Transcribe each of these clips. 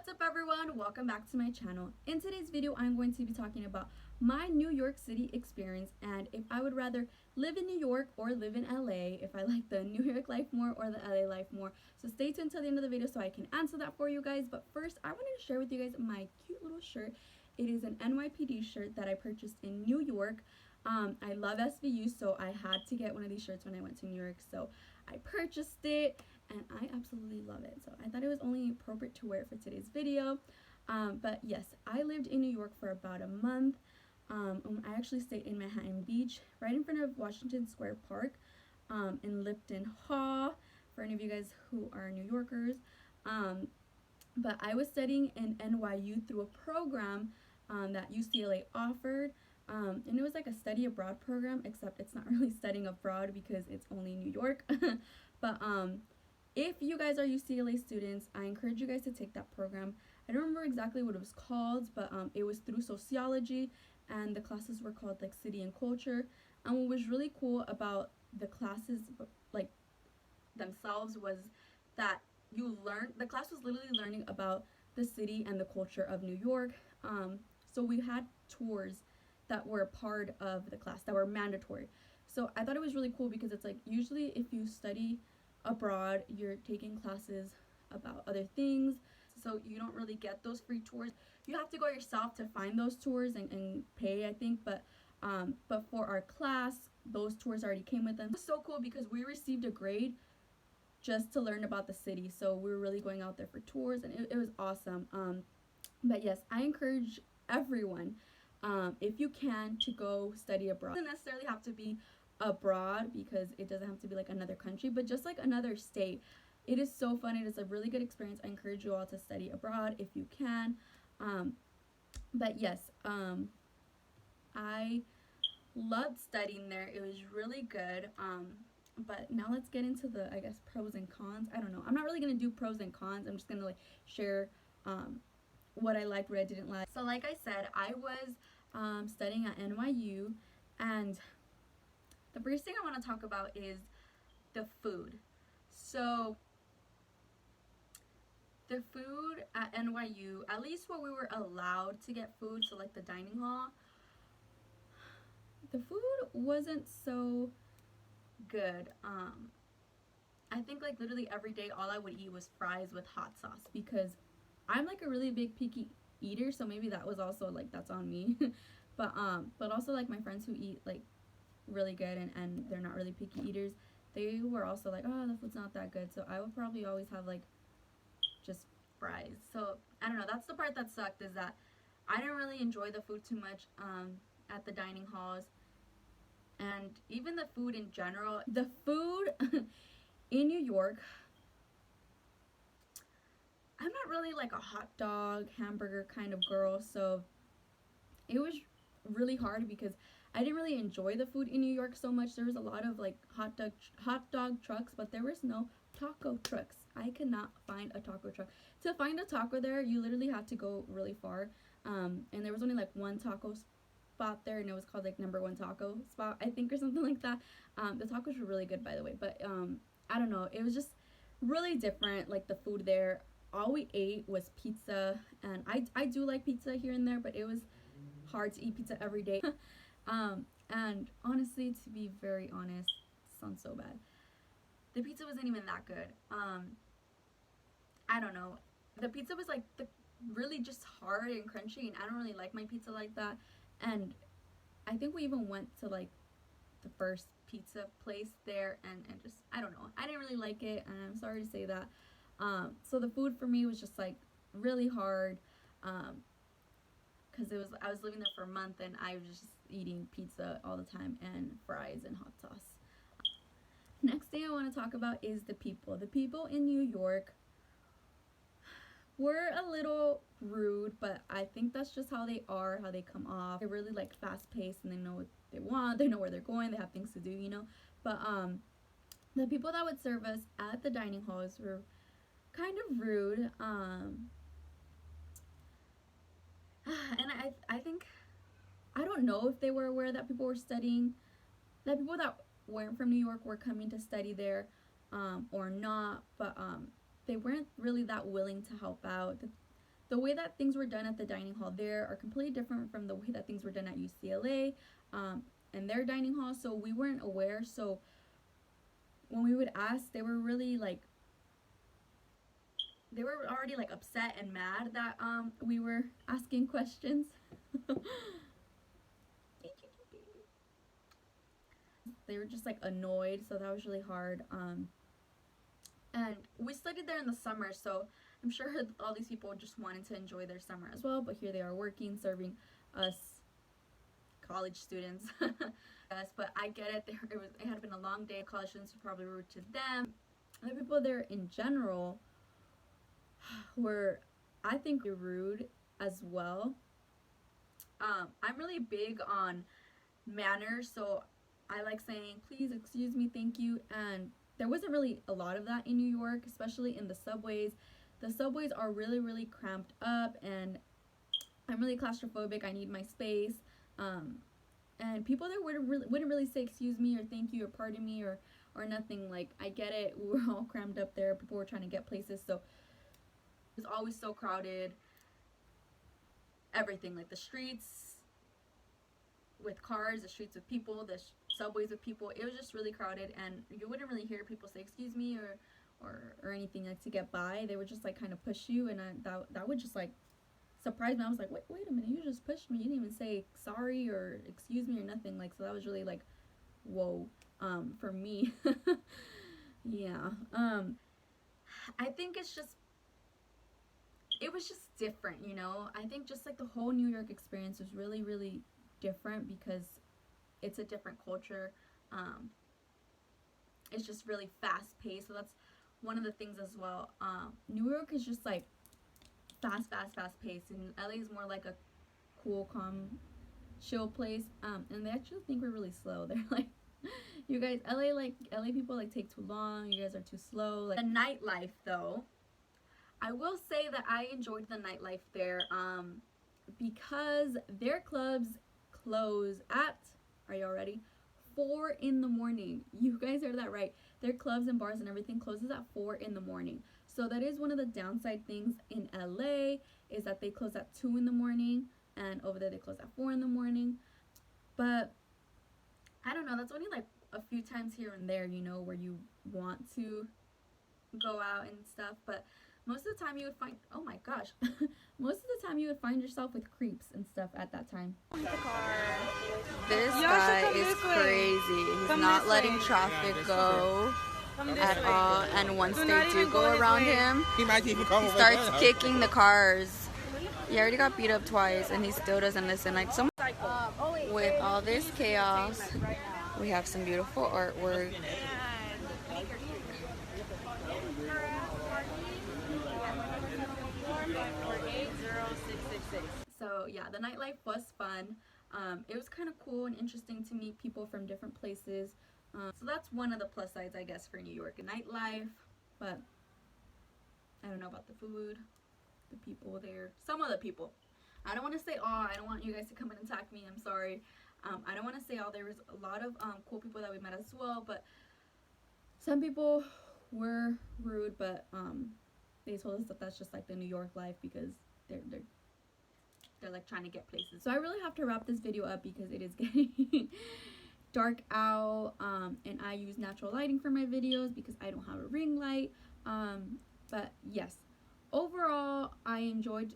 What's up everyone? Welcome back to my channel. In today's video, I'm going to be talking about my New York City experience and if I would rather live in New York or live in LA, if I like the New York life more or the LA life more. So stay tuned till the end of the video so I can answer that for you guys. But first, I wanted to share with you guys my cute little shirt. It is an NYPD shirt that I purchased in New York. I love SVU, so I had to get one of these shirts when I went to New York. So I purchased it and I absolutely love it. So I thought it was only appropriate to wear it for today's video. But yes, I lived in New York for about a month. I actually stayed in Manhattan Beach, right in front of Washington Square Park, in Lipton Hall, for any of you guys who are New Yorkers. But I was studying in NYU through a program that UCLA offered. And it was like a study abroad program, except it's not really studying abroad because it's only New York. But if you guys are UCLA students, I encourage you guys to take that program. I don't remember exactly what it was called, but it was through sociology, and the classes were called like city and culture. And what was really cool about the classes, like themselves, was that the class was literally learning about the city and the culture of New York. So we had tours that were part of the class that were mandatory. So I thought it was really cool because it's like usually if you study abroad, you're taking classes about other things, so you don't really get those free tours. You have to go yourself to find those tours and pay, I think, but for our class, those tours already came with them. It was so cool because we received a grade just to learn about the city, so we were really going out there for tours, and it was awesome. But yes, I encourage everyone, if you can, to go study abroad. It doesn't necessarily have to be abroad because it doesn't have to be like another country, but just like another state. It is so fun. It is a really good experience. I encourage you all to study abroad if you can. But yes, I loved studying there. It was really good. But now let's get into the, I guess, pros and cons. I don't know. I'm not really gonna do pros and cons. I'm just gonna like share what I liked, what I didn't like. So like I said, I was studying at NYU, and the first thing I want to talk about is the food. So the food at NYU, at least where we were allowed to get food, so like the dining hall, the food wasn't so good. I think like literally every day all I would eat was fries with hot sauce because I'm like a really big picky eater, so maybe that was also like, that's on me. But also like my friends who eat like really good and they're not really picky eaters, they were also like, oh, the food's not that good, so I would probably always have like just fries. So I don't know, that's the part that sucked, is that I didn't really enjoy the food too much at the dining halls, and even the food in general. The food in New York, I'm not really like a hot dog, hamburger kind of girl, so it was really hard because I didn't really enjoy the food in New York so much. There was a lot of like hot dog trucks, but there was no taco trucks. I could not find a taco truck. To find a taco there, you literally had to go really far. And there was only like one taco spot there, and it was called like number one taco spot, I think, or something like that. The tacos were really good, by the way, but I don't know, it was just really different, like the food there. All we ate was pizza, and I do like pizza here and there, but it was hard to eat pizza every day. And honestly, to be very honest, it sounds so bad, the pizza wasn't even that good. I don't know, the pizza was like really just hard and crunchy, and I don't really like my pizza like that. And I think we even went to like the first pizza place there, and just, I don't know, I didn't really like it, and I'm sorry to say that. So the food for me was just like really hard, because I was living there for a month and I was just eating pizza all the time and fries and hot sauce. Next thing I want to talk about is the people. The people in New York were a little rude, but I think that's just how they are, how they come off. They're really like fast paced, and they know what they want, they know where they're going, they have things to do, you know. But the people that would serve us at the dining halls were kind of rude. And I think, I don't know if they were aware that people were studying, that people that weren't from New York were coming to study there, or not, but they weren't really that willing to help out. the way that things were done at the dining hall there are completely different from the way that things were done at UCLA and their dining hall. So we weren't aware. So when we would ask, they were really like, they were already like upset and mad that we were asking questions. They were just like annoyed, so that was really hard. And we studied there in the summer, so I'm sure all these people just wanted to enjoy their summer as well, but here they are working, serving us college students. Yes, but I get it. It had been a long day. College students were probably rude to them. The people there in general were, I think, rude as well. I'm really big on manners, so I like saying please, excuse me, thank you, and there wasn't really a lot of that in New York, especially in the subways. The subways are really, really cramped up, and I'm really claustrophobic. I need my space. And people there wouldn't really say excuse me or thank you or pardon me or nothing. Like, I get it. We were all crammed up there. People were trying to get places, so it was always so crowded. Everything, like the streets with cars, the streets with people, the subways with people. It was just really crowded, and you wouldn't really hear people say excuse me or anything like to get by. They would just like kind of push you, and that would just like surprise me. I was like, wait a minute, you just pushed me. You didn't even say sorry or excuse me or nothing. Like, so that was really like, whoa, for me. Yeah. I think it was just different, you know. I think just like the whole New York experience was really, really different because it's a different culture. It's just really fast paced, so that's one of the things as well. New York is just like fast paced, and LA is more like a cool, calm, chill place. And they actually think we're really slow. They're like, you guys, LA people like take too long. You guys are too slow. Like, the nightlife though, I will say that I enjoyed the nightlife there, because their clubs close at, are y'all ready? 4 in the morning. You guys heard that right. Their clubs and bars and everything closes at 4 in the morning. So that is one of the downside things in LA, is that they close at 2 in the morning, and over there they close at 4 in the morning. But I don't know, that's only like a few times here and there, you know, where you want to go out and stuff. But most of the time you would find, oh my gosh, most of the time you would find yourself with creeps and stuff at that time. This guy is crazy. He's not letting traffic go at all, and once they do go around him, he starts kicking the cars. He already got beat up twice, and he still doesn't listen. Like, some with all this chaos, we have some beautiful artwork. So yeah, the nightlife was fun. It was kind of cool and interesting to meet people from different places. So that's one of the plus sides, I guess, for New York, nightlife. But I don't know about the food, the people there, some of the people. I don't want to say all. I don't want you guys to come and attack me. I'm sorry. I don't want to say all. There was a lot of cool people that we met as well, but some people were rude. But they told us that that's just like the New York life, because they're like trying to get places. So I really have to wrap this video up because it is getting dark out, and I use natural lighting for my videos because I don't have a ring light. But yes, overall I enjoyed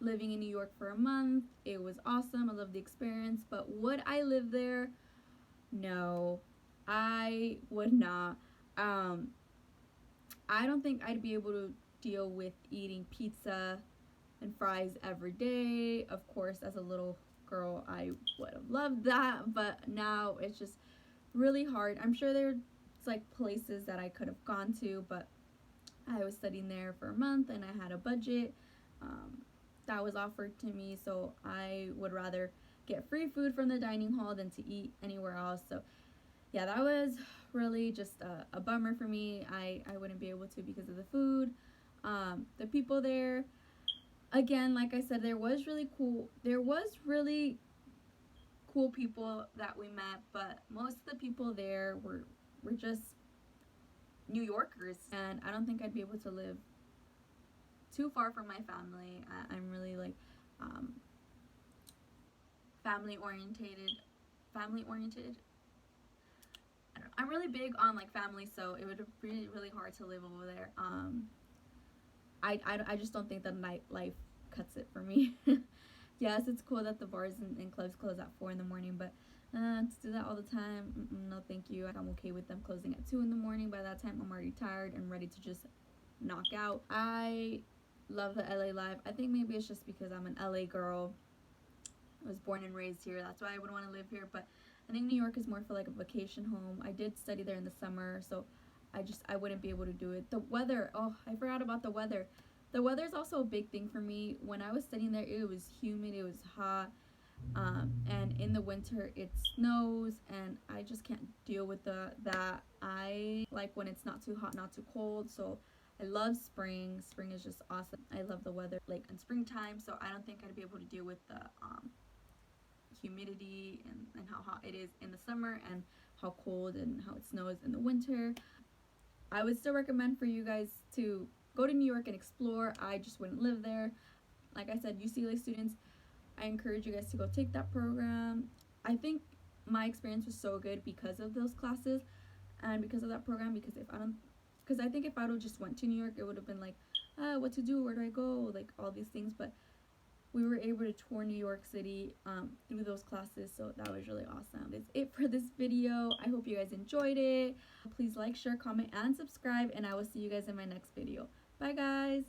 living in New York for a month. It was awesome. I loved the experience. But would I live there? No, I would not. I don't think I'd be able to deal with eating pizza and fries every day. Of course, as a little girl, I would have loved that, but now it's just really hard. I'm sure there's like places that I could have gone to, but I was studying there for a month and I had a budget that was offered to me, so I would rather get free food from the dining hall than to eat anywhere else. So yeah, that was really just a bummer for me. I wouldn't be able to because of the food. The people there, again, like I said, there was really cool people that we met, but most of the people there were just New Yorkers, and I don't think I'd be able to live too far from my family. I'm really like family oriented. I don't know. I'm really big on like family, so it would be really hard to live over there. I just don't think that nightlife cuts it for me. Yes, it's cool that the bars and clubs close at 4 in the morning, but to do that all the time, no thank you. I'm okay with them closing at 2 in the morning. By that time, I'm already tired and ready to just knock out. I love the LA life. I think maybe it's just because I'm an LA girl. I was born and raised here. That's why I would want to live here, but I think New York is more for like a vacation home. I did study there in the summer, so I wouldn't be able to do it. The weather, oh, I forgot about the weather. The weather is also a big thing for me. When I was studying there, it was humid, it was hot, and in the winter it snows, and I just can't deal with that. I like when it's not too hot, not too cold, so I love spring. Spring is just awesome. I love the weather like in springtime, so I don't think I'd be able to deal with the humidity and how hot it is in the summer and how cold and how it snows in the winter. I would still recommend for you guys to go to New York and explore. I just wouldn't live there. Like I said, UCLA students, I encourage you guys to go take that program. I think my experience was so good because of those classes and because of that program, because I think if I would have just went to New York, it would have been like, what to do, where do I go, like all these things. But we were able to tour New York City through those classes, so that was really awesome. That's it for this video. I hope you guys enjoyed it. Please like, share, comment, and subscribe, and I will see you guys in my next video. Bye, guys.